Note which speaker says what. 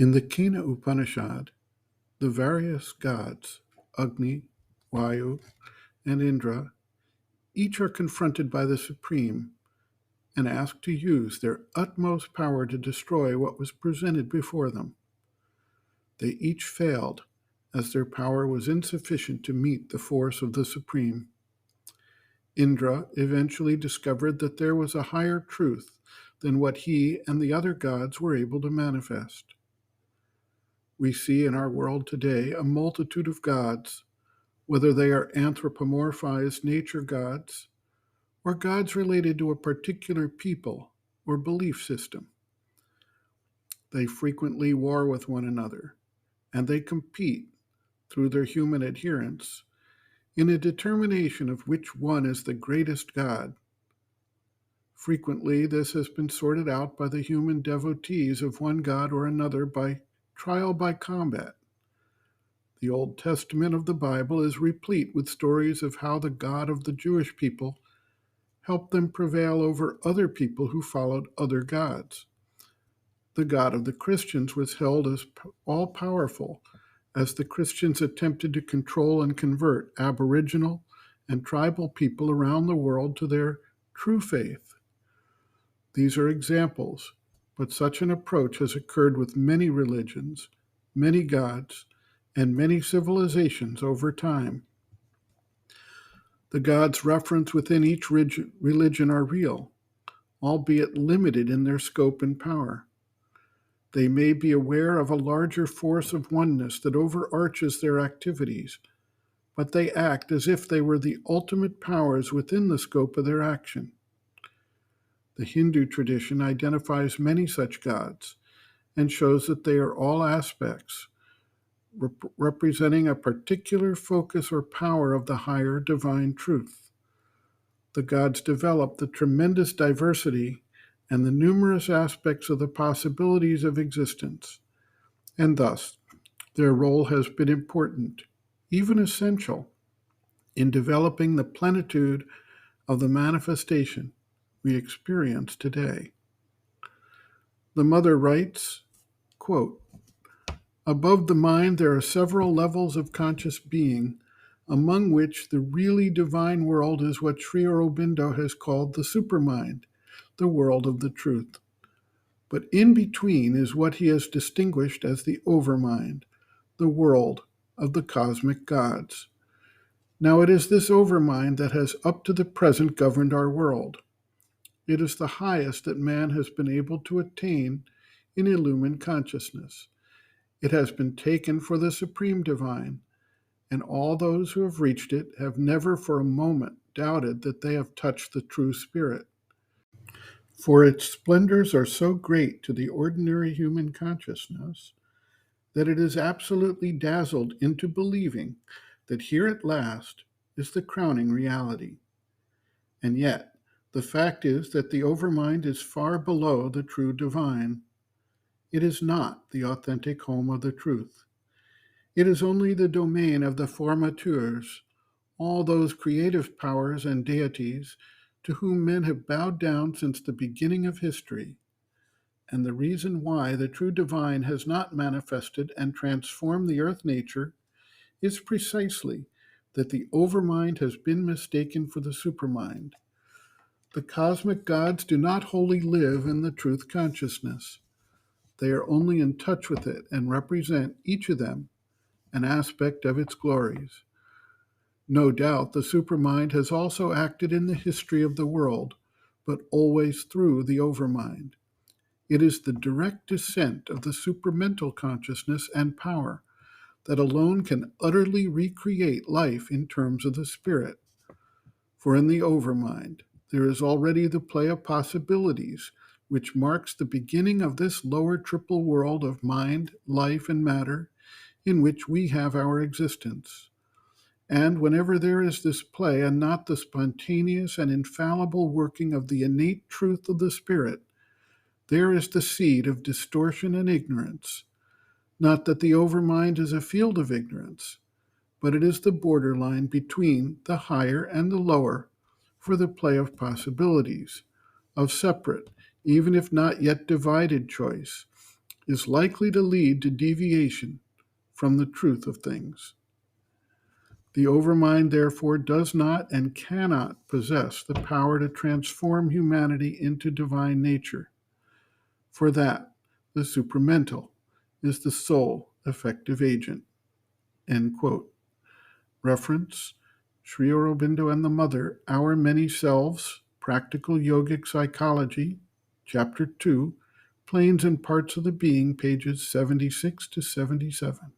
Speaker 1: In the Kena Upanishad, the various gods, Agni, Vayu, and Indra, each are confronted by the Supreme and asked to use their utmost power to destroy what was presented before them. They each failed, as their power was insufficient to meet the force of the Supreme. Indra eventually discovered that there was a higher truth than what he and the other gods were able to manifest. We see in our world today a multitude of gods, whether they are anthropomorphized nature gods or gods related to a particular people or belief system. They frequently war with one another, and they compete, through their human adherents, in a determination of which one is the greatest god. Frequently, this has been sorted out by the human devotees of one god or another by trial by combat. The Old Testament of the Bible is replete with stories of how the God of the Jewish people helped them prevail over other people who followed other gods. The God of the Christians was held as all-powerful as the Christians attempted to control and convert Aboriginal and tribal people around the world to their true faith. These are examples, but such an approach has occurred with many religions, many gods, and many civilizations over time. The gods referenced within each religion are real, albeit limited in their scope and power. They may be aware of a larger force of oneness that overarches their activities, but they act as if they were the ultimate powers within the scope of their action. The Hindu tradition identifies many such gods and shows that they are all aspects, representing a particular focus or power of the higher divine truth. The gods develop the tremendous diversity and the numerous aspects of the possibilities of existence, and thus their role has been important, even essential, in developing the plenitude of the manifestation we experience today. The mother writes, quote, "Above the mind there are several levels of conscious being, among which the really divine world is what Sri Aurobindo has called the supermind, the world of the truth. But in between is what he has distinguished as the overmind, the world of the cosmic gods. Now it is this overmind that has up to the present governed our world. It is the highest that man has been able to attain in illumined consciousness. It has been taken for the supreme divine, and all those who have reached it have never for a moment doubted that they have touched the true spirit. For its splendors are so great to the ordinary human consciousness that it is absolutely dazzled into believing that here at last is the crowning reality. And yet, the fact is that the overmind is far below the true divine. It is not the authentic home of the truth. It is only the domain of the formateurs, all those creative powers and deities to whom men have bowed down since the beginning of history. And the reason why the true divine has not manifested and transformed the earth nature is precisely that the overmind has been mistaken for the supermind. The cosmic gods do not wholly live in the truth consciousness. They are only in touch with it and represent, each of them, an aspect of its glories. No doubt the supermind has also acted in the history of the world, but always through the overmind. It is the direct descent of the supramental consciousness and power that alone can utterly recreate life in terms of the spirit. For in the overmind, there is already the play of possibilities, which marks the beginning of this lower triple world of mind, life, and matter, in which we have our existence. And whenever there is this play and not the spontaneous and infallible working of the innate truth of the spirit, there is the seed of distortion and ignorance. Not that the overmind is a field of ignorance, but it is the borderline between the higher and the lower for the play of possibilities, of separate, even if not yet divided choice, is likely to lead to deviation from the truth of things. The Overmind, therefore, does not and cannot possess the power to transform humanity into divine nature. For that, the supramental is the sole effective agent. End quote. Reference, Sri Aurobindo and the Mother, Our Many Selves, Practical Yogic Psychology, Chapter 2, Planes and Parts of the Being, pages 76 to 77.